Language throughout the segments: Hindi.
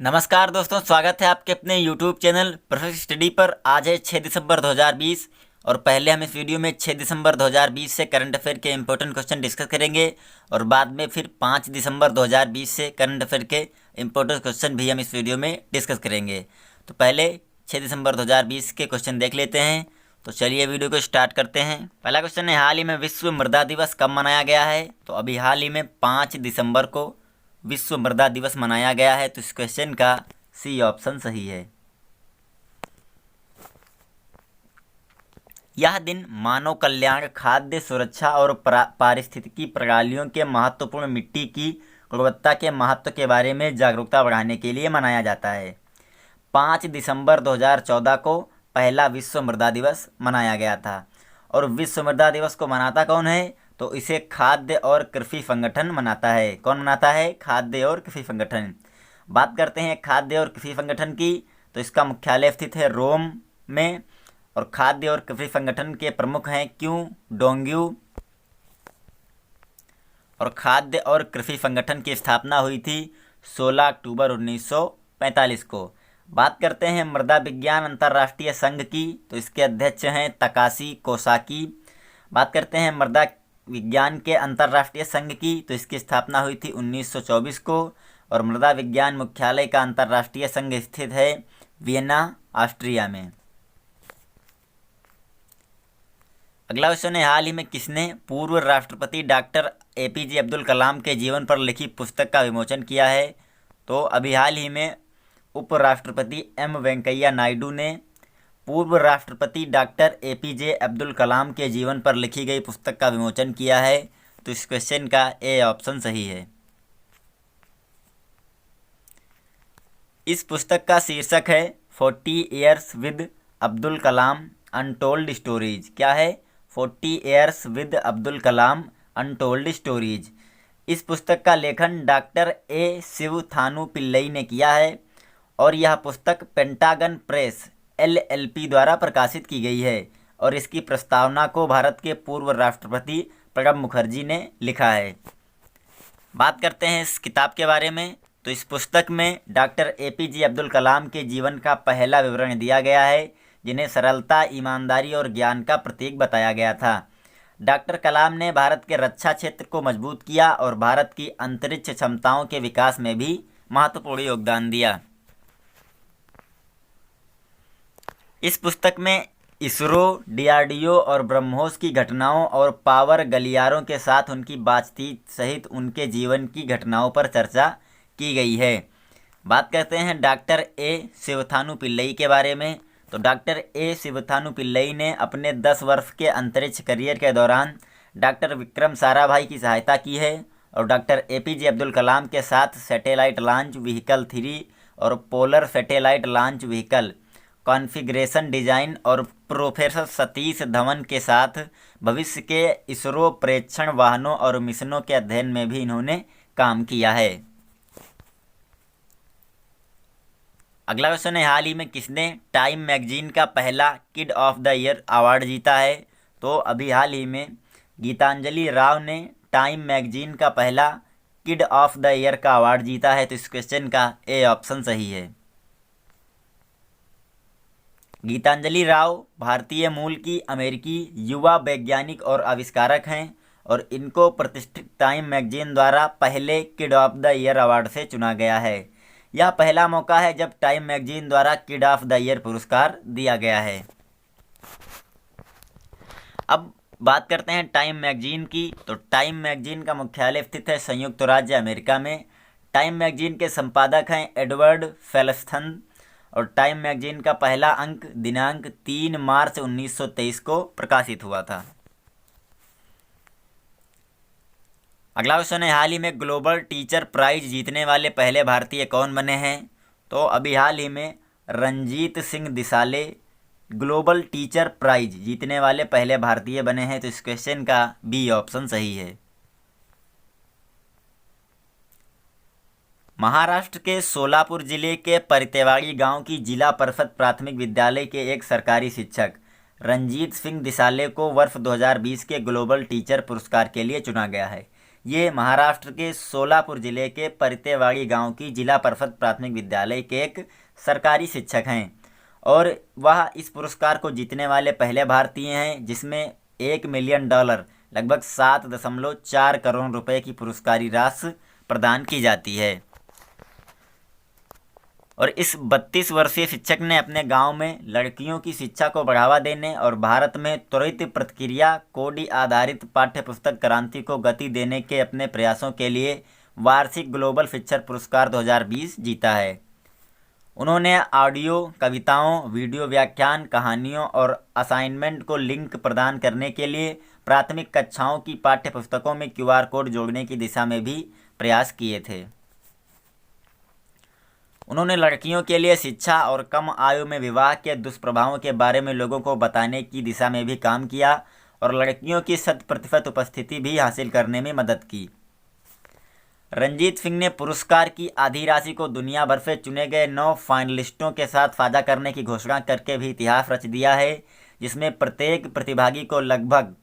नमस्कार दोस्तों, स्वागत है आपके अपने YouTube चैनल परफेक्ट स्टडी पर। आज है 6 दिसंबर 2020 और पहले हम इस वीडियो में 6 दिसंबर 2020 से करंट अफेयर के इंपॉर्टेंट क्वेश्चन डिस्कस करेंगे और बाद में फिर 5 दिसंबर 2020 से करंट अफेयर के इंपॉर्टेंट क्वेश्चन भी हम इस वीडियो में डिस्कस करेंगे। तो पहले 6 दिसंबर 2020 के क्वेश्चन देख लेते हैं। तो चलिए वीडियो को स्टार्ट करते हैं। पहला क्वेश्चन है, हाल ही में विश्व मृदा दिवस कब मनाया गया है? तो अभी हाल ही में 5 दिसंबर को विश्व मृदा दिवस मनाया गया है। तो इस क्वेश्चन का सी ऑप्शन सही है। यह दिन मानव कल्याण, खाद्य सुरक्षा और पारिस्थितिकी प्रणालियों के महत्वपूर्ण मिट्टी की गुणवत्ता के महत्व के बारे में जागरूकता बढ़ाने के लिए मनाया जाता है। 5 दिसंबर 2014 को पहला विश्व मृदा दिवस मनाया गया था। और विश्व मृदा दिवस को मनाता कौन है? तो इसे खाद्य और कृषि संगठन मनाता है। कौन मनाता है? खाद्य और कृषि संगठन। बात करते हैं खाद्य और कृषि संगठन की, तो इसका मुख्यालय स्थित है रोम में। और खाद्य और कृषि संगठन के प्रमुख हैं क्यू डोंग्यू। और खाद्य और कृषि संगठन की स्थापना हुई थी 16 अक्टूबर 1945 को। बात करते हैं मृदा विज्ञान अंतर्राष्ट्रीय संघ की, तो इसके अध्यक्ष हैं तकाशी कोसाकी। बात करते हैं मृदा विज्ञान के अंतर्राष्ट्रीय संघ की, तो इसकी स्थापना हुई थी 1924 को। और मृदा विज्ञान मुख्यालय का अंतर्राष्ट्रीय संघ स्थित है वियना, ऑस्ट्रिया में। अगला क्वेश्चन है, हाल ही में किसने पूर्व राष्ट्रपति डॉक्टर एपीजे अब्दुल कलाम के जीवन पर लिखी पुस्तक का विमोचन किया है? तो अभी हाल ही में उपराष्ट्रपति एम वेंकैया नायडू ने पूर्व राष्ट्रपति डॉक्टर एपीजे अब्दुल कलाम के जीवन पर लिखी गई पुस्तक का विमोचन किया है। तो इस क्वेश्चन का ए ऑप्शन सही है। इस पुस्तक का शीर्षक है 40 years with Abdul Kalam untold stories. क्या है? 40 years with Abdul Kalam untold stories. इस पुस्तक का लेखन डॉक्टर ए शिवथानु पिल्लई ने किया है और यह पुस्तक पेंटागन प्रेस LLP द्वारा प्रकाशित की गई है। और इसकी प्रस्तावना को भारत के पूर्व राष्ट्रपति प्रणब मुखर्जी ने लिखा है। बात करते हैं इस किताब के बारे में, तो इस पुस्तक में डॉक्टर एपीजे अब्दुल कलाम के जीवन का पहला विवरण दिया गया है, जिन्हें सरलता, ईमानदारी और ज्ञान का प्रतीक बताया गया था। डॉक्टर कलाम ने भारत के रक्षा क्षेत्र को मजबूत किया और भारत की अंतरिक्ष क्षमताओं के विकास में भी महत्वपूर्ण योगदान दिया। इस पुस्तक में इसरो, DRDO और ब्रह्मोस की घटनाओं और पावर गलियारों के साथ उनकी बातचीत सहित उनके जीवन की घटनाओं पर चर्चा की गई है। बात करते हैं डॉक्टर ए शिवथानु पिल्लई के बारे में, तो डॉक्टर ए शिवथानु पिल्लई ने अपने 10 वर्ष के अंतरिक्ष करियर के दौरान डॉक्टर विक्रम साराभाई की सहायता की है और डॉक्टर एपीजे अब्दुल कलाम के साथ सैटेलाइट लॉन्च व्हीकल 3 और polar satellite launch vehicle configuration design और प्रोफेसर सतीश धवन के साथ भविष्य के इसरो प्रेक्षण वाहनों और मिशनों के अध्ययन में भी इन्होंने काम किया है। अगला क्वेश्चन है, हाल ही में किसने टाइम मैगजीन का पहला kid of the year award जीता है? तो अभी हाल ही में गीतांजलि राव ने टाइम मैगजीन का पहला किड ऑफ द ईयर का अवार्ड जीता है। तो इस क्वेश्चन का ए ऑप्शन सही है। गीतांजलि राव भारतीय मूल की अमेरिकी युवा वैज्ञानिक और आविष्कारक हैं और इनको प्रतिष्ठित टाइम मैगजीन द्वारा पहले kid of the year award से चुना गया है। यह पहला मौका है जब टाइम मैगजीन द्वारा किड ऑफ द ईयर पुरस्कार दिया गया है। अब बात करते हैं टाइम मैगजीन की, तो टाइम मैगजीन का मुख्यालय स्थित है संयुक्त राज्य अमेरिका में। टाइम मैगजीन के संपादक हैं एडवर्ड फेल्स्टन और टाइम मैगजीन का पहला अंक दिनांक 3 मार्च 1923 को प्रकाशित हुआ था। अगला क्वेश्चन है, हाल ही में ग्लोबल टीचर प्राइज जीतने वाले पहले भारतीय कौन बने हैं? तो अभी हाल ही में Ranjit Singh Disale global teacher prize जीतने वाले पहले भारतीय बने हैं। तो इस क्वेश्चन का बी ऑप्शन सही है। महाराष्ट्र के सोलापुर जिले के परितेवाड़ी गांव की जिला परिषद प्राथमिक विद्यालय के एक सरकारी शिक्षक रंजीत सिंह दिसाले को वर्ष 2020 के ग्लोबल टीचर पुरस्कार के लिए चुना गया है। ये महाराष्ट्र के सोलापुर जिले के परितेवाड़ी गांव की जिला परिषद प्राथमिक विद्यालय के एक सरकारी शिक्षक हैं और वह इस पुरस्कार को जीतने वाले पहले भारतीय हैं, जिसमें $1 मिलियन लगभग 7.4 करोड़ रुपए की पुरस्कारी राशि प्रदान की जाती है। और इस 32 वर्षीय शिक्षक ने अपने गांव में लड़कियों की शिक्षा को बढ़ावा देने और भारत में त्वरित प्रतिक्रिया कोडी आधारित पाठ्यपुस्तक क्रांति को गति देने के अपने प्रयासों के लिए वार्षिक ग्लोबल फीचर पुरस्कार 2020 जीता है। उन्होंने ऑडियो, कविताओं, वीडियो व्याख्यान, कहानियों और असाइनमेंट को लिंक प्रदान करने के लिए प्राथमिक कक्षाओं की पाठ्यपुस्तकों में QR कोड जोड़ने की दिशा में भी प्रयास किए थे। उन्होंने लड़कियों के लिए शिक्षा और कम आयु में विवाह के दुष्प्रभावों के बारे में लोगों को बताने की दिशा में भी काम किया और लड़कियों की 100% उपस्थिति भी हासिल करने में मदद की। रंजीत सिंह ने पुरस्कार की आधी राशि को दुनिया भर से चुने गए 9 फाइनलिस्टों के साथ साझा करने की घोषणा करके भी इतिहास रच दिया है, जिसमें प्रत्येक प्रतिभागी को लगभग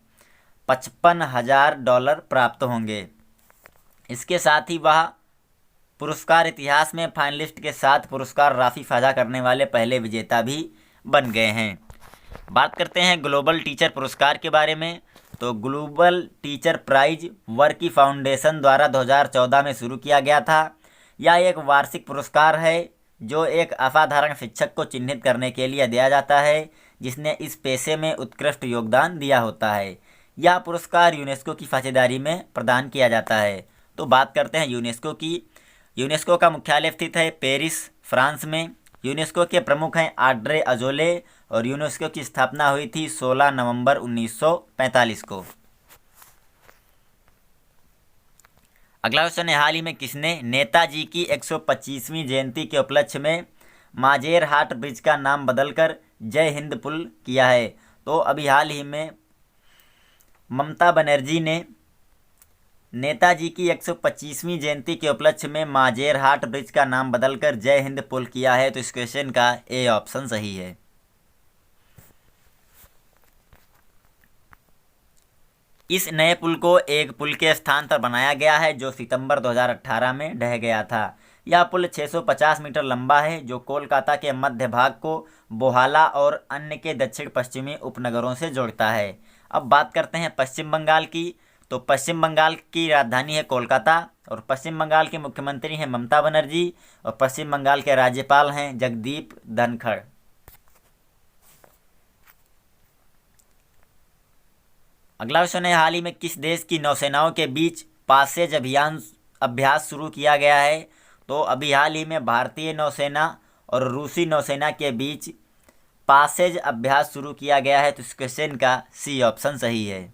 $55,000 प्राप्त होंगे। इसके साथ ही वह पुरस्कार इतिहास में फाइनलिस्ट के साथ पुरस्कार राशि साझा करने वाले पहले विजेता भी बन गए हैं। बात करते हैं ग्लोबल टीचर पुरस्कार के बारे में। तो global teacher prize Varkey foundation द्वारा 2014 में शुरू किया गया था। यह एक वार्षिक पुरस्कार है जो एक असाधारण शिक्षक को चिन्हित करने के लिए दिया जाता है जिसने इस पेशे में उत्कृष्ट योगदान दिया होता है। यह पुरस्कार यूनेस्को की साझेदारी में प्रदान किया जाता है। तो बात करते हैं यूनेस्को की। यूनेस्को का मुख्यालय स्थित है पेरिस, फ्रांस में। यूनेस्को के प्रमुख हैं ऑड्रे अजोले और यूनेस्को की स्थापना हुई थी 16 नवंबर 1945 को। अगला क्वेश्चन है, हाल ही में किसने नेताजी की 125वीं जयंती के उपलक्ष्य में माजेरहाट ब्रिज का नाम बदलकर जय हिंद पुल किया है? तो अभी हाल ही में ममता बनर्जी ने नेताजी की 125वीं जयंती के उपलक्ष्य में माजेरहाट ब्रिज का नाम बदलकर जय हिंद पुल किया है। तो इस क्वेश्चन का ए ऑप्शन सही है। इस नए पुल को एक पुल के स्थान पर बनाया गया है जो सितंबर 2018 में ढह गया था। यह पुल 650 मीटर लंबा है जो कोलकाता के मध्य भाग को बोहाला और अन्य के दक्षिण पश्चिमी उपनगरों से जोड़ता है। अब बात करते हैं पश्चिम बंगाल की। तो पश्चिम बंगाल की राजधानी है कोलकाता और पश्चिम बंगाल के मुख्यमंत्री हैं ममता बनर्जी और पश्चिम बंगाल के राज्यपाल हैं जगदीप धनखड़। अगला क्वेश्चन है, हाल ही में किस देश की नौसेनाओं के बीच पासेज अभ्यास शुरू किया गया है? तो अभी हाल ही में भारतीय नौसेना और रूसी नौसेना के बीच पासेज अभ्यास शुरू किया गया है। तो इस क्वेश्चन का सी ऑप्शन सही है।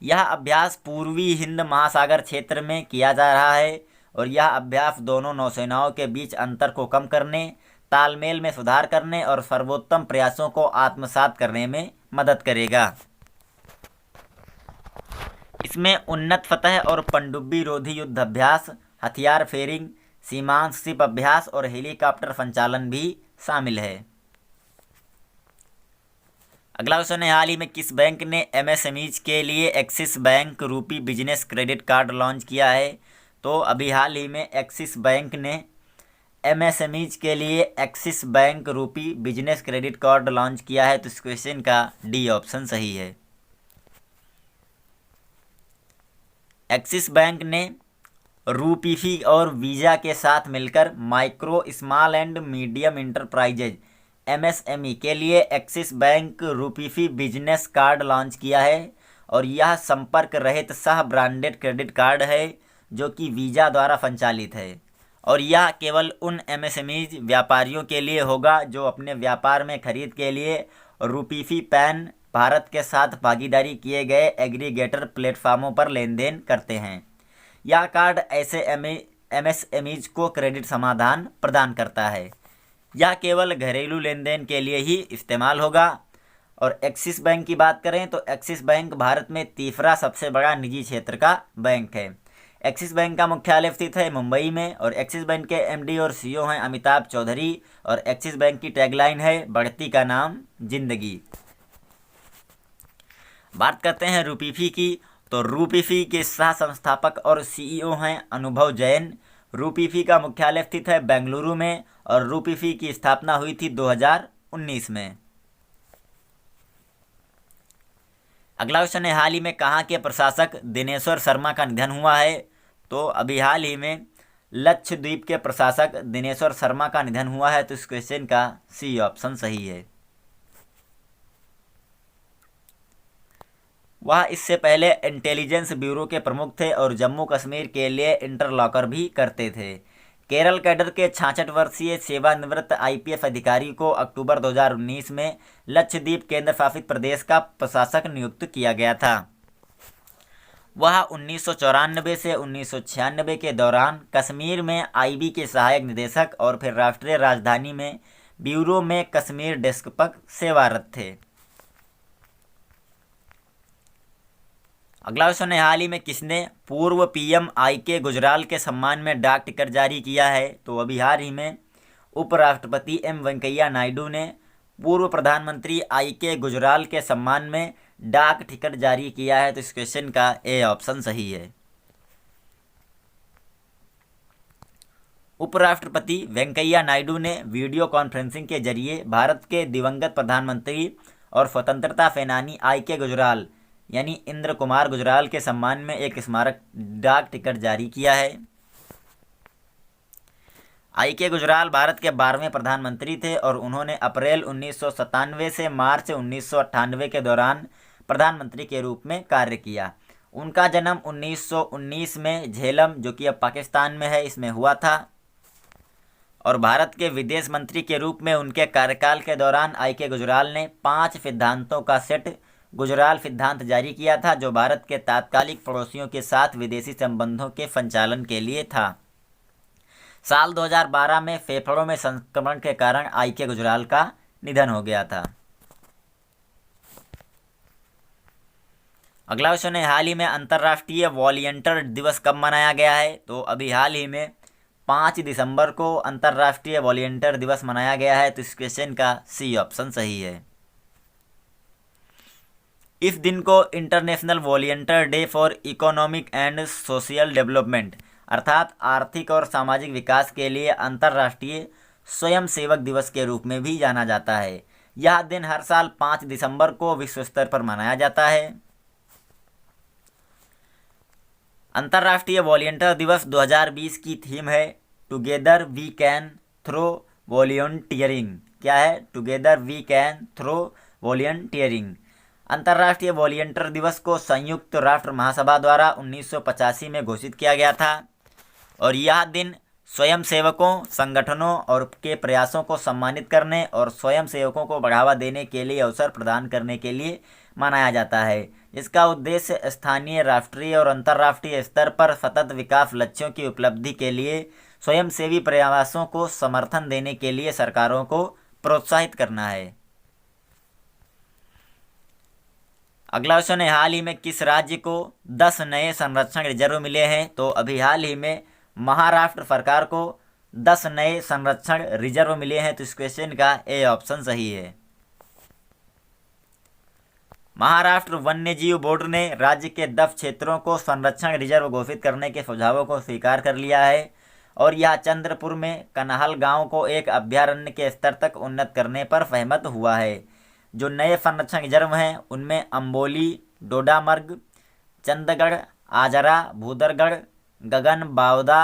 यह अभ्यास पूर्वी हिंद महासागर क्षेत्र में किया जा रहा है और यह अभ्यास दोनों नौसेनाओं के बीच अंतर को कम करने, तालमेल में सुधार करने और सर्वोत्तम प्रयासों को आत्मसात करने में मदद करेगा। इसमें उन्नत सतह और पनडुब्बी रोधी युद्ध अभ्यास, हथियार फेयरिंग, सीमांत शिप अभ्यास और हेलीकॉप्टर संचालन भी शामिल है। अगला क्वेश्चन है, हाल ही में किस बैंक ने MSMEs के लिए एक्सिस बैंक रूपी बिजनेस क्रेडिट कार्ड लॉन्च किया है? तो अभी हाल ही में एक्सिस बैंक ने MSMEs के लिए एक्सिस बैंक रूपी बिजनेस क्रेडिट कार्ड लॉन्च किया है। तो इस क्वेश्चन का डी ऑप्शन सही है। एक्सिस बैंक ने रूपीफी और वीज़ा के साथ मिलकर micro, small and medium enterprises MSME के लिए Axis bank Rupifi business card launch किया है और यह संपर्क रहित सह ब्रांडेड क्रेडिट कार्ड है जो कि वीज़ा द्वारा संचालित है और यह केवल उन MSMEs व्यापारियों के लिए होगा जो अपने व्यापार में खरीद के लिए रूपीफी पैन भारत के साथ भागीदारी किए गए एग्रीगेटर प्लेटफॉर्मों पर लेन देन करते हैं। यह कार्ड ऐसे MSMEs को क्रेडिट समाधान प्रदान करता है। यह केवल घरेलू लेन देन के लिए ही इस्तेमाल होगा। और एक्सिस बैंक की बात करें तो एक्सिस बैंक भारत में तीसरा सबसे बड़ा निजी क्षेत्र का बैंक है। एक्सिस बैंक का मुख्यालय स्थित है मुंबई में और एक्सिस बैंक के MD और CEO हैं अमिताभ चौधरी और एक्सिस बैंक की टैगलाइन है बढ़ती का नाम जिंदगी। बात करते हैं रूपीफी की, तो रूपीफी के सह संस्थापक और सीईओ हैं अनुभव जैन। रूपीफी का मुख्यालय स्थित है बेंगलुरु में और रूपीफी की स्थापना हुई थी 2019 में। अगला क्वेश्चन है, हाल ही में कहाँ के प्रशासक दिनेश्वर शर्मा का निधन हुआ है? तो अभी हाल ही में लक्षद्वीप के प्रशासक दिनेश्वर शर्मा का निधन हुआ है। तो इस क्वेश्चन का सी ऑप्शन सही है। वह इससे पहले इंटेलिजेंस ब्यूरो के प्रमुख थे और जम्मू कश्मीर के लिए इंटरलॉकर भी करते थे। केरल कैडर के 66 वर्षीय सेवानिवृत्त आईपीएस अधिकारी को अक्टूबर 2019 में लक्षद्वीप केंद्र शासित प्रदेश का प्रशासक नियुक्त किया गया था। वह 1994 से 1996 के दौरान कश्मीर में आईबी के सहायक निदेशक और फिर राष्ट्रीय राजधानी में ब्यूरो में कश्मीर डेस्क पर सेवारत थे। अगला क्वेश्चन है, हाल ही में किसने पूर्व पीएम आईके गुजराल के सम्मान में डाक टिकट जारी किया है? तो अभी हाल ही में उपराष्ट्रपति एम वेंकैया नायडू ने पूर्व प्रधानमंत्री आईके गुजराल के सम्मान में डाक टिकट जारी किया है। तो इस क्वेश्चन का ए ऑप्शन सही है। उपराष्ट्रपति वेंकैया नायडू ने वीडियो कॉन्फ्रेंसिंग के जरिए भारत के दिवंगत प्रधानमंत्री और स्वतंत्रता सेनानी आईके गुजराल यानी इंद्र कुमार गुजराल के सम्मान में एक स्मारक डाक टिकट जारी किया है। आईके गुजराल भारत के 12वें प्रधानमंत्री थे और उन्होंने अप्रैल 1997 से मार्च 1998 के दौरान प्रधानमंत्री के रूप में कार्य किया। उनका जन्म 1919 में झेलम, जो कि अब पाकिस्तान में है, इसमें हुआ था और भारत के विदेश मंत्री के रूप में उनके कार्यकाल के दौरान आईके गुजराल ने 5 सिद्धांतों का सेट गुजराल सिद्धांत जारी किया था, जो भारत के तात्कालिक पड़ोसियों के साथ विदेशी संबंधों के संचालन के लिए था। साल 2012 में फेफड़ों में संक्रमण के कारण आईके गुजराल का निधन हो गया था। अगला क्वेश्चन है, हाल ही में अंतर्राष्ट्रीय वॉलंटियर दिवस कब मनाया गया है? तो अभी हाल ही में 5 दिसंबर को अंतर्राष्ट्रीय वॉलंटियर दिवस मनाया गया है। तो इस क्वेश्चन का सी ऑप्शन सही है। इस दिन को international volunteer day for economic and social development अर्थात आर्थिक और सामाजिक विकास के लिए अंतर्राष्ट्रीय स्वयंसेवक दिवस के रूप में भी जाना जाता है। यह दिन हर साल 5 दिसंबर को विश्व स्तर पर मनाया जाता है। अंतर्राष्ट्रीय वॉलंटियर दिवस 2020 की थीम है together we can through volunteering. क्या है? Together we can through volunteering. अंतर्राष्ट्रीय वॉलंटियर दिवस को संयुक्त राष्ट्र महासभा द्वारा 1985 में घोषित किया गया था और यह दिन स्वयंसेवकों, संगठनों और के प्रयासों को सम्मानित करने और स्वयंसेवकों को बढ़ावा देने के लिए अवसर प्रदान करने के लिए मनाया जाता है। इसका उद्देश्य स्थानीय, राष्ट्रीय और अंतर्राष्ट्रीय स्तर पर सतत विकास लक्ष्यों की उपलब्धि के लिए स्वयंसेवी प्रयासों को समर्थन देने के लिए सरकारों को प्रोत्साहित करना है। अगला क्वेश्चन है, हाल ही में किस राज्य को 10 नए संरक्षण रिजर्व मिले हैं? तो अभी हाल ही में महाराष्ट्र सरकार को 10 नए संरक्षण रिजर्व मिले हैं। तो इस क्वेश्चन का ए ऑप्शन सही है। महाराष्ट्र वन्यजीव बोर्ड ने राज्य के 10 क्षेत्रों को संरक्षण रिजर्व घोषित करने के सुझावों को स्वीकार कर लिया है और यह चंद्रपुर में कन्हाल गांव को एक अभयारण्य के स्तर तक उन्नत करने पर सहमत हुआ है। जो नए संरक्षण रिजर्व हैं उनमें अम्बोली, डोडामर्ग, चंदगढ़, आजरा, भूदरगढ़, गगन बावदा,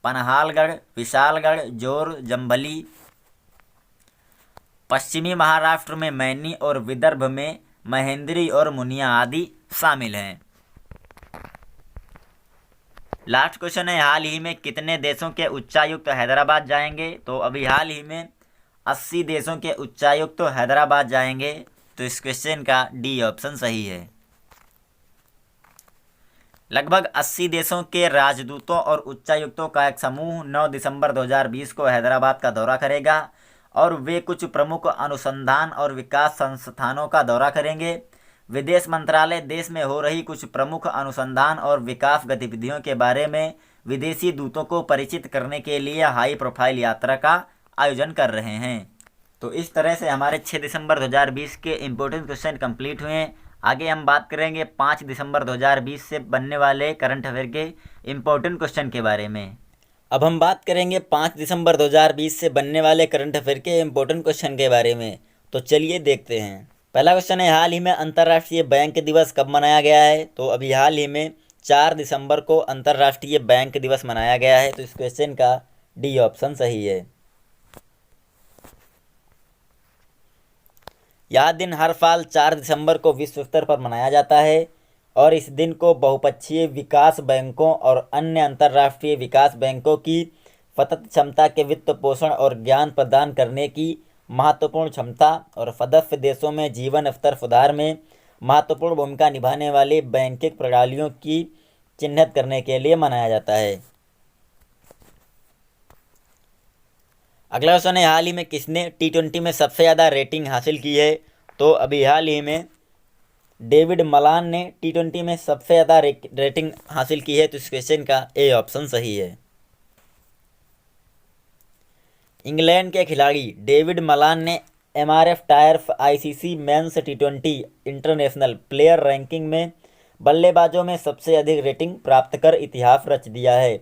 पनहालगढ़, विशालगढ़, जोर, जम्भली, पश्चिमी महाराष्ट्र में मैनी और विदर्भ में महेंद्री और मुनिया आदि शामिल हैं। लास्ट क्वेश्चन है, हाल ही में कितने देशों के उच्चायुक्त हैदराबाद जाएंगे? तो अभी हाल ही में 80 देशों के उच्चायुक्त तो हैदराबाद जाएंगे। तो इस क्वेश्चन का डी ऑप्शन सही है। लगभग 80 देशों के राजदूतों और उच्चायुक्तों का एक समूह 9 दिसंबर 2020 को हैदराबाद का दौरा करेगा और वे कुछ प्रमुख अनुसंधान और विकास संस्थानों का दौरा करेंगे। विदेश मंत्रालय देश में हो रही कुछ प्रमुख अनुसंधान और विकास गतिविधियों के बारे में विदेशी दूतों को परिचित करने के लिए हाई प्रोफाइल यात्रा का आयोजन कर रहे हैं। तो इस तरह से हमारे 6 दिसंबर 2020 के इम्पोर्टेंट क्वेश्चन कंप्लीट हुए हैं। आगे हम बात करेंगे 5 दिसंबर 2020 से बनने वाले करंट अफेयर के इम्पोर्टेंट क्वेश्चन के बारे में। अब हम बात करेंगे 5 दिसंबर 2020 से बनने वाले करंट अफेयर के इम्पोर्टेंट क्वेश्चन के बारे में। तो चलिए देखते हैं। पहला क्वेश्चन है, हाल ही में अंतर्राष्ट्रीय बैंक दिवस कब मनाया गया है? तो अभी हाल ही में 4 दिसंबर को अंतर्राष्ट्रीय बैंक दिवस मनाया गया है। तो इस क्वेश्चन का डी ऑप्शन सही है। यह दिन हर साल 4 दिसंबर को विश्व स्तर पर मनाया जाता है और इस दिन को बहुपक्षीय विकास बैंकों और अन्य अंतर्राष्ट्रीय विकास बैंकों की सतत क्षमता के वित्त पोषण और ज्ञान प्रदान करने की महत्वपूर्ण क्षमता और सदस्य देशों में जीवन स्तर सुधार में महत्वपूर्ण भूमिका निभाने वाली बैंकिंग प्रणालियों की चिन्हित करने के लिए मनाया जाता है। अगला क्वेश्चन है, हाल ही में किसने T20 में सबसे ज़्यादा रेटिंग हासिल की है? तो अभी हाल ही में डेविड मलान ने T20 में सबसे ज़्यादा रेटिंग हासिल की है। तो इस क्वेश्चन का ए ऑप्शन सही है। इंग्लैंड के खिलाड़ी डेविड मलान ने MRF tyres ICC men's T20 international player ranking में बल्लेबाजों में सबसे अधिक रेटिंग प्राप्त कर इतिहास रच दिया है।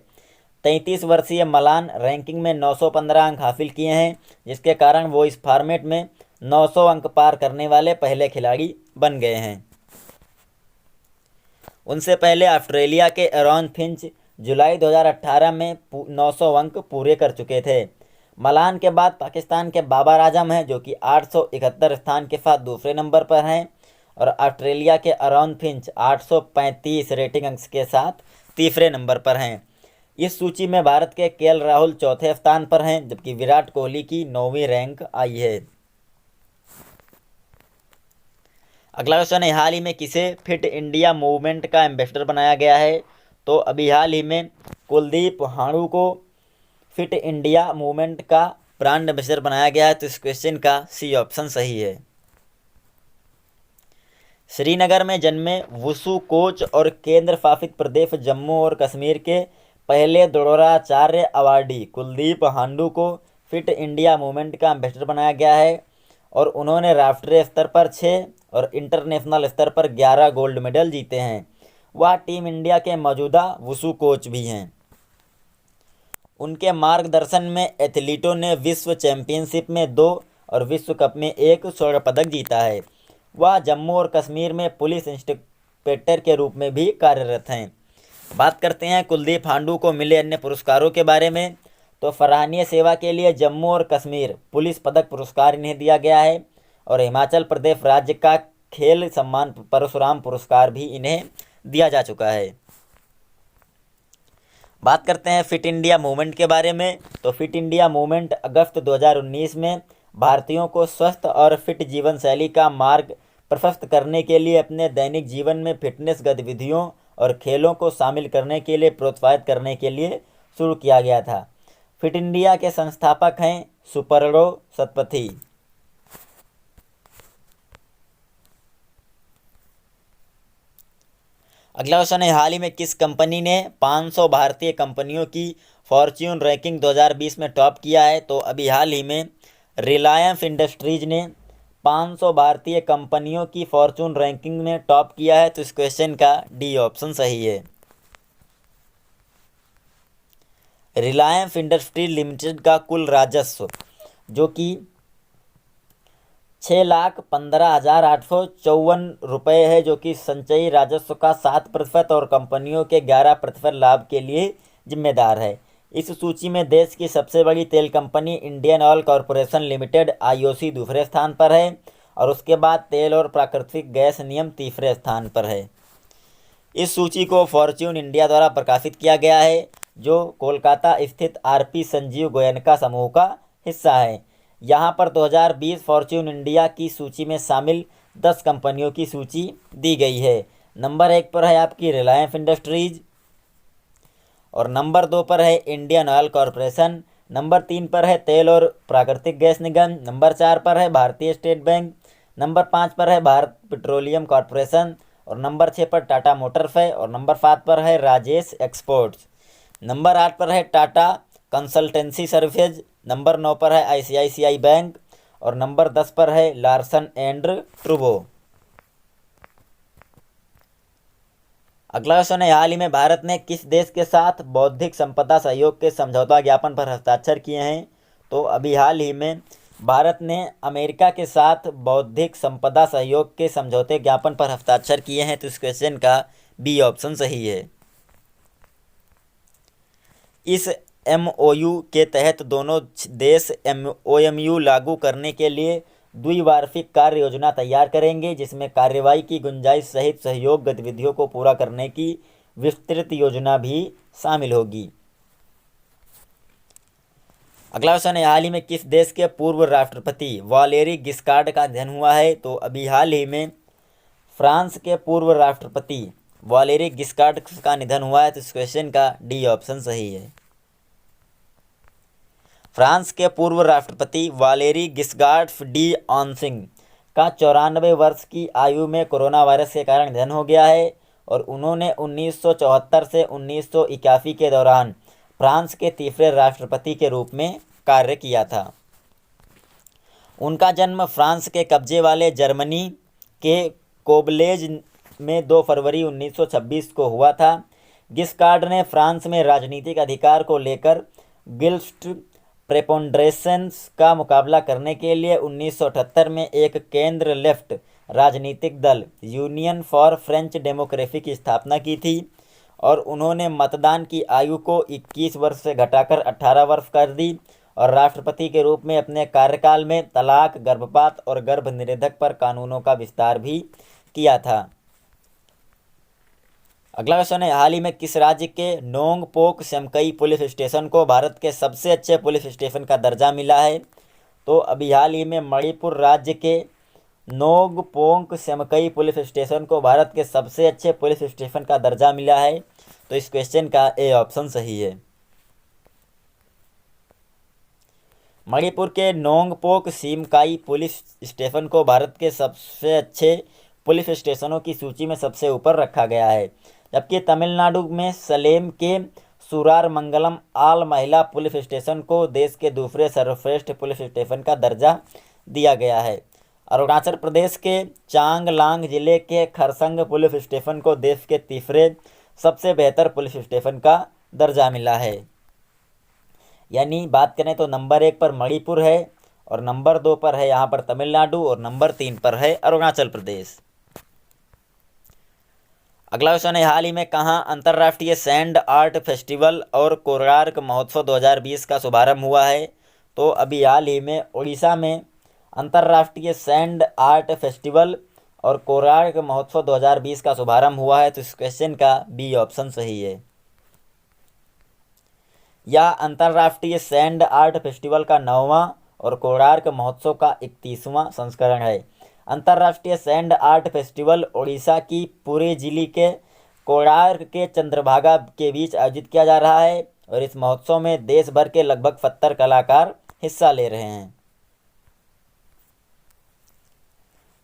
33 वर्षीय मलान रैंकिंग में 915 अंक हासिल किए हैं, जिसके कारण वो इस फॉर्मेट में 900 अंक पार करने वाले पहले खिलाड़ी बन गए हैं। उनसे पहले ऑस्ट्रेलिया के एरॉन फिंच जुलाई 2018 में 900 अंक पूरे कर चुके थे। मलान के बाद पाकिस्तान के बाबर आजम हैं, जो कि 871 स्थान के साथ दूसरे नंबर पर हैं, और ऑस्ट्रेलिया के एरॉन फिंच 835 रेटिंग अंक के साथ तीसरे नंबर पर हैं। इस सूची में भारत के केएल राहुल चौथे स्थान पर हैं, जबकि विराट कोहली की 9वीं रैंक आई है। अगला क्वेश्चन है, हाल ही में किसे फिट इंडिया मूवमेंट का एम्बेसडर बनाया गया है? तो अभी हाल ही में कुलदीप हांडू को फिट इंडिया मूवमेंट का ब्रांड एम्बेसडर बनाया गया है। तो इस क्वेश्चन का सी ऑप्शन सही है। श्रीनगर में जन्मे वुशु कोच और केंद्र शासित प्रदेश जम्मू और कश्मीर के पहले द्रोणाचार्य अवार्डी कुलदीप हांडू को फिट इंडिया मूवमेंट का एम्बेसडर बनाया गया है और उन्होंने राष्ट्रीय स्तर पर 6 और इंटरनेशनल स्तर पर 11 गोल्ड मेडल जीते हैं। वह टीम इंडिया के मौजूदा वुशु कोच भी हैं। उनके मार्गदर्शन में एथलीटों ने विश्व चैंपियनशिप में 2 और विश्व कप में 1 स्वर्ण पदक जीता है। वह जम्मू और कश्मीर में पुलिस इंस्पेक्टर के रूप में भी कार्यरत हैं। बात करते हैं कुलदीप हांडू को मिले अन्य पुरस्कारों के बारे में। तो सराहनीय सेवा के लिए जम्मू और कश्मीर पुलिस पदक पुरस्कार इन्हें दिया गया है और हिमाचल प्रदेश राज्य का खेल सम्मान परशुराम पुरस्कार भी इन्हें दिया जा चुका है। बात करते हैं फिट इंडिया मूवमेंट के बारे में। तो फिट इंडिया मूवमेंट अगस्त 2019 में भारतीयों को स्वस्थ और फिट जीवन शैली का मार्ग प्रशस्त करने के लिए अपने दैनिक जीवन में फिटनेस गतिविधियों और खेलों को शामिल करने के लिए प्रोत्साहित करने के लिए शुरू किया गया था। फिट इंडिया के संस्थापक हैं सुपर्णो सतपथी। अगला क्वेश्चन है, हाल ही में किस कंपनी ने 500 भारतीय कंपनियों की फॉर्च्यून रैंकिंग 2020 में टॉप किया है? तो अभी हाल ही में रिलायंस इंडस्ट्रीज ने 500 भारतीय कंपनियों की फॉर्च्यून रैंकिंग में टॉप किया है। तो इस क्वेश्चन का डी ऑप्शन सही है। रिलायंस इंडस्ट्रीज लिमिटेड का कुल राजस्व जो कि 6,15,854 रुपये है, जो कि संचयी राजस्व का 7% और कंपनियों के 11% लाभ के लिए जिम्मेदार है। इस सूची में देश की सबसे बड़ी तेल company Indian oil corporation limited IOC दूसरे स्थान पर है और उसके बाद तेल और प्राकृतिक गैस निगम तीसरे स्थान पर है। इस सूची को फॉर्च्यून इंडिया द्वारा प्रकाशित किया गया है, जो कोलकाता स्थित RP संजीव गोयनका समूह का हिस्सा है। यहाँ पर 2020 फॉर्च्यून इंडिया की सूची में शामिल 10 कंपनियों की सूची दी गई है। नंबर 1 पर है आपकी रिलायंस इंडस्ट्रीज और नंबर 2 पर है इंडियन ऑयल कॉरपोरेशन, नंबर 3 पर है तेल और प्राकृतिक गैस निगम, नंबर 4 पर है भारतीय स्टेट बैंक, नंबर 5 पर है भारत पेट्रोलियम कॉरपोरेशन और नंबर 6 पर टाटा मोटर्स है और नंबर 7 पर है राजेश एक्सपोर्ट्स, नंबर 8 पर है टाटा कंसल्टेंसी सर्विसेज, नंबर 9 पर है ICICI बैंक और नंबर 10 पर है लार्सन एंड टुब्रो। अगला क्वेश्चन है, हाल ही में भारत ने किस देश के साथ बौद्धिक संपदा सहयोग के समझौता ज्ञापन पर हस्ताक्षर किए हैं? तो अभी हाल ही में भारत ने अमेरिका के साथ बौद्धिक संपदा सहयोग के समझौते ज्ञापन पर हस्ताक्षर किए हैं। तो इस क्वेश्चन का बी ऑप्शन सही है। इस एमओयू के तहत दोनों देश ओएमयू लागू करने के लिए द्विवार्षिक कार्य योजना तैयार करेंगे, जिसमें कार्रवाई की गुंजाइश सहित सहयोग गतिविधियों को पूरा करने की विस्तृत योजना भी शामिल होगी। अगला क्वेश्चन है, हाल ही में किस देश के पूर्व राष्ट्रपति वालेरी गिस्कार्ड का निधन हुआ है? तो अभी हाल ही में फ्रांस के पूर्व राष्ट्रपति वालेरी गिस्कार्ड का निधन हुआ है। तो इस क्वेश्चन का डी ऑप्शन सही है। फ्रांस के पूर्व राष्ट्रपति वालेरी गिस्कार्ड डी ऑन्सिंग का 94 वर्ष की आयु में कोरोना वायरस के कारण निधन हो गया है और उन्होंने 1974 से 1981 के दौरान फ्रांस के तीसरे राष्ट्रपति के रूप में कार्य किया था। उनका जन्म फ्रांस के कब्जे वाले जर्मनी के कोबलेज में 2 फरवरी 1926 को हुआ था। गिस्कार्ड ने फ्रांस में राजनीतिक अधिकार को लेकर गिल्फ्ट प्रेपोंड्रेसेंस का मुकाबला करने के लिए 1978 में एक केंद्र लेफ्ट राजनीतिक दल यूनियन फॉर फ्रेंच डेमोक्रेसी की स्थापना की थी और उन्होंने मतदान की आयु को 21 वर्ष से घटाकर 18 वर्ष कर दी और राष्ट्रपति के रूप में अपने कार्यकाल में तलाक, गर्भपात और गर्भ निरोधक पर कानूनों का विस्तार भी किया था। अगला क्वेश्चन है, हाल ही में किस राज्य के नोंगपोक सेमकई पुलिस स्टेशन को भारत के सबसे अच्छे पुलिस स्टेशन का दर्जा मिला है? तो अभी हाल ही में मणिपुर राज्य के नोंगपोक सेमकई पुलिस स्टेशन को भारत के सबसे अच्छे पुलिस स्टेशन का दर्जा मिला है। तो इस क्वेश्चन का ए ऑप्शन सही है। मणिपुर के नोंगपोक सेमकाई पुलिस स्टेशन को भारत के सबसे अच्छे पुलिस स्टेशनों की सूची में सबसे ऊपर रखा गया है, जबकि तमिलनाडु में सलेम के सुरार मंगलम आल महिला पुलिस स्टेशन को देश के दूसरे सर्वश्रेष्ठ पुलिस स्टेशन का दर्जा दिया गया है। अरुणाचल प्रदेश के चांगलांग जिले के खरसंग पुलिस स्टेशन को देश के तीसरे सबसे बेहतर पुलिस स्टेशन का दर्जा मिला है। यानी बात करें तो नंबर 1 पर मणिपुर है और नंबर 2 पर है यहाँ पर तमिलनाडु और नंबर 3 पर है अरुणाचल प्रदेश। अगला क्वेश्चन है, हाल ही में कहाँ अंतर्राष्ट्रीय सैंड आर्ट फेस्टिवल और कोणार्क महोत्सव 2020 का शुभारंभ हुआ है? तो अभी हाल ही में उड़ीसा में अंतर्राष्ट्रीय सैंड आर्ट फेस्टिवल और कोणार्क महोत्सव 2020 का शुभारंभ हुआ है। तो इस क्वेश्चन का बी ऑप्शन सही है। यह अंतर्राष्ट्रीय सैंड आर्ट फेस्टिवल का 9वां और कोणार्क महोत्सव का 31वां संस्करण है। अंतर्राष्ट्रीय सैंड आर्ट फेस्टिवल ओडिशा की पुरी जिले के कोणार्क के चंद्रभागा के बीच आयोजित किया जा रहा है और इस महोत्सव में देश भर के लगभग 70 कलाकार हिस्सा ले रहे हैं।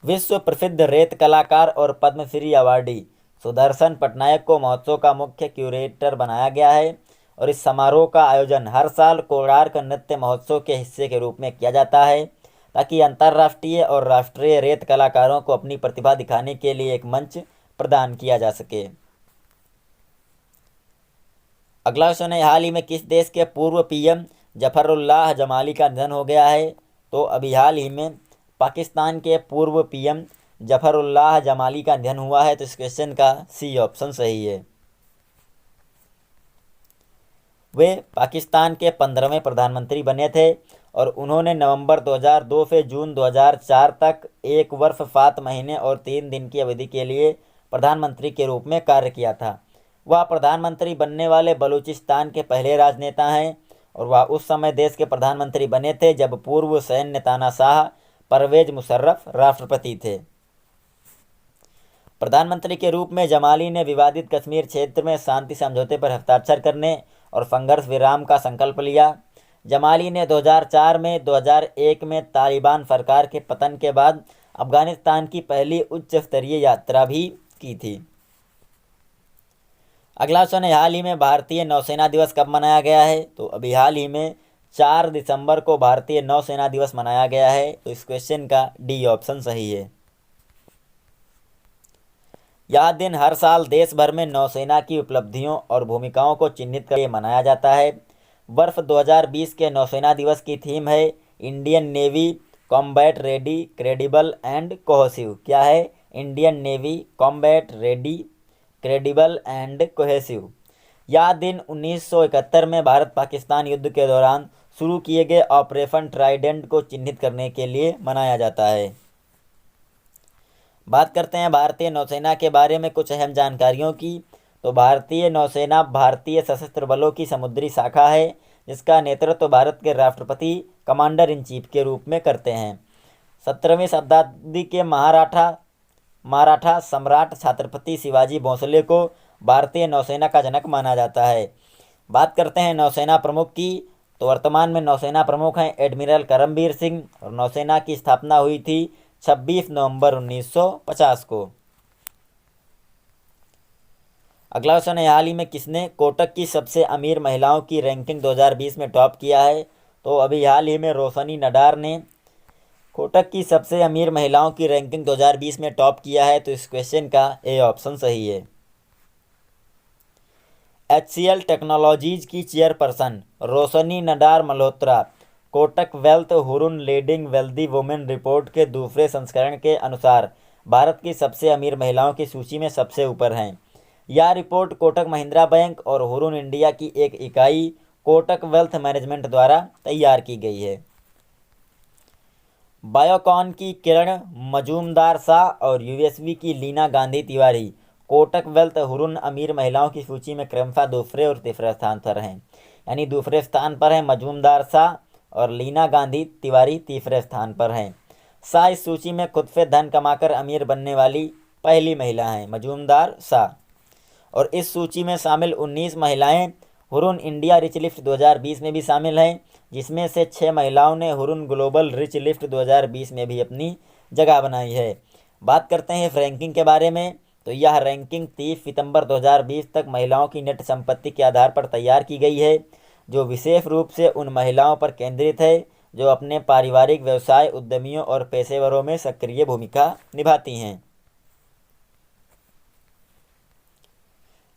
विश्व प्रसिद्ध रेत कलाकार और पद्मश्री अवार्डी सुदर्शन पटनायक को महोत्सव का मुख्य क्यूरेटर बनाया गया है और इस समारोह का आयोजन हर साल कोणार्क नृत्य महोत्सव के हिस्से के रूप में किया जाता है, ताकि अंतर्राष्ट्रीय और राष्ट्रीय रेत कलाकारों को अपनी प्रतिभा दिखाने के लिए एक मंच प्रदान किया जा सके। अगला क्वेश्चन है, हाल ही में किस देश के पूर्व पीएम जफरुल्लाह जमाली का निधन हो गया है? तो अभी हाल ही में पाकिस्तान के पूर्व पीएम जफरुल्लाह जमाली का निधन हुआ है। तो इस क्वेश्चन का सी ऑप्शन सही है। वे पाकिस्तान के 15वें प्रधानमंत्री बने थे और उन्होंने नवंबर 2002 से जून 2004 तक 1 वर्ष 7 महीने और 3 दिन की अवधि के लिए प्रधानमंत्री के रूप में कार्य किया था। वह प्रधानमंत्री बनने वाले बलूचिस्तान के पहले राजनेता हैं और वह उस समय देश के प्रधानमंत्री बने थे जब पूर्व सैन्य तानाशाह परवेज मुशर्रफ राष्ट्रपति थे। प्रधानमंत्री के रूप में जमाली ने विवादित कश्मीर क्षेत्र में शांति समझौते पर हस्ताक्षर करने और संघर्ष विराम का संकल्प लिया। जमाली ने 2004 में 2001 में तालिबान सरकार के पतन के बाद अफगानिस्तान की पहली उच्च स्तरीय यात्रा भी की थी। अगला क्वेश्चन है, हाल ही में भारतीय नौसेना दिवस कब मनाया गया है? तो अभी हाल ही में 4 दिसंबर को भारतीय नौसेना दिवस मनाया गया है। तो इस क्वेश्चन का डी ऑप्शन सही है। यह दिन हर साल देश भर में नौसेना की उपलब्धियों और भूमिकाओं को चिन्हित करके मनाया जाता है। वर्ष 2020 के नौसेना दिवस की थीम है Indian navy combat ready, credible and cohesive. क्या है? Indian navy combat ready, credible and cohesive. यह दिन 1971 में भारत पाकिस्तान युद्ध के दौरान शुरू किए गए ऑपरेशन ट्राइडेंट को चिन्हित करने के लिए मनाया जाता है। बात करते हैं भारतीय नौसेना के बारे में कुछ अहम जानकारियों की। तो भारतीय नौसेना भारतीय सशस्त्र बलों की समुद्री शाखा है, जिसका नेतृत्व भारत के राष्ट्रपति कमांडर इन चीफ के रूप में करते हैं। 17वीं शताब्दी के मराठा सम्राट छत्रपति शिवाजी भोंसले को भारतीय नौसेना का जनक माना जाता है। बात करते हैं नौसेना प्रमुख की। तो वर्तमान में नौसेना प्रमुख हैं एडमिरल करमबीर सिंह और नौसेना की स्थापना हुई थी 26 नवंबर 1950 को। अगला क्वेश्चन है, हाल ही में किसने कोटक की सबसे अमीर महिलाओं की रैंकिंग 2020 में टॉप किया है? तो अभी हाल ही में रोशनी नडार ने कोटक की सबसे अमीर महिलाओं की रैंकिंग 2020 में टॉप किया है। तो इस क्वेश्चन का ए ऑप्शन सही है। HCL टेक्नोलॉजीज की chairperson Roshni Nadar Malhotra Kotak wealth Hurun leading wealthy women report के दूसरे संस्करण के अनुसार भारत की सबसे अमीर महिलाओं की सूची में सबसे ऊपर हैं। यह रिपोर्ट कोटक महिंद्रा बैंक और हुरुन इंडिया की एक इकाई कोटक वेल्थ मैनेजमेंट द्वारा तैयार की गई है। बायोकॉन की किरण मजूमदार शाह और यूएसबी की लीना गांधी तिवारी कोटक वेल्थ हुरुन अमीर महिलाओं की सूची में क्रमशः दूसरे और तीसरे स्थान पर हैं। यानी दूसरे स्थान पर है मजूमदार शाह और लीना गांधी तिवारी तीसरे स्थान पर हैं। शाह इस सूची में खुद से धन कमाकर अमीर बनने वाली पहली महिला हैं, मजूमदार शाह। और इस सूची में शामिल 19 महिलाएं हुरुन इंडिया रिच लिस्ट 2020 में भी शामिल हैं, जिसमें से 6 महिलाओं ने हुरुन ग्लोबल रिच लिस्ट 2020 में भी अपनी जगह बनाई है। बात करते हैं इस रैंकिंग के बारे में। तो यह रैंकिंग 30 सितंबर 2020 तक महिलाओं की नेट संपत्ति के आधार पर तैयार की गई है, जो विशेष रूप से उन महिलाओं पर केंद्रित है जो अपने पारिवारिक व्यवसाय, उद्यमियों और पेशेवरों में सक्रिय भूमिका निभाती हैं।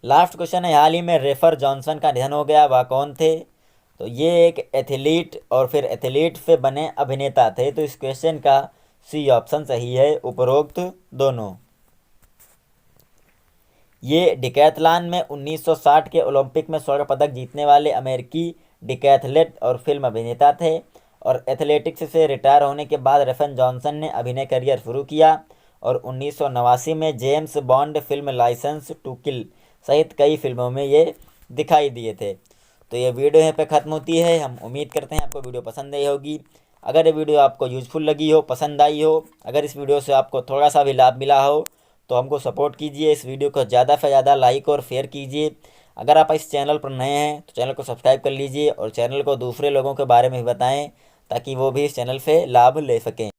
लास्ट क्वेश्चन है, हाल ही में रेफर जॉनसन का निधन हो गया, वह कौन थे? तो ये एक एथलीट और फिर एथलीट से बने अभिनेता थे। तो इस क्वेश्चन का सी ऑप्शन सही है, उपरोक्त दोनों। ये डिकैथलॉन में 1960 के ओलंपिक में स्वर्ण पदक जीतने वाले अमेरिकी डिकैथलेट और फिल्म अभिनेता थे। और एथलेटिक्स से रिटायर होने के बाद रेफन जॉनसन ने अभिनय करियर शुरू किया और 1989 में James Bond film licence to kill सहित कई फिल्मों में ये दिखाई दिए थे। तो ये वीडियो यहाँ पे ख़त्म होती है। हम उम्मीद करते हैं आपको वीडियो पसंद आई होगी। अगर ये वीडियो आपको यूज़फुल लगी हो, पसंद आई हो, अगर इस वीडियो से आपको थोड़ा सा भी लाभ मिला हो तो हमको सपोर्ट कीजिए। इस वीडियो को ज़्यादा से ज़्यादा लाइक और शेयर कीजिए। अगर आप इस चैनल पर नए हैं तो चैनल को सब्सक्राइब कर लीजिए और चैनल को दूसरे लोगों के बारे में भी बताएं ताकि वो भी इस चैनल से लाभ ले सकें।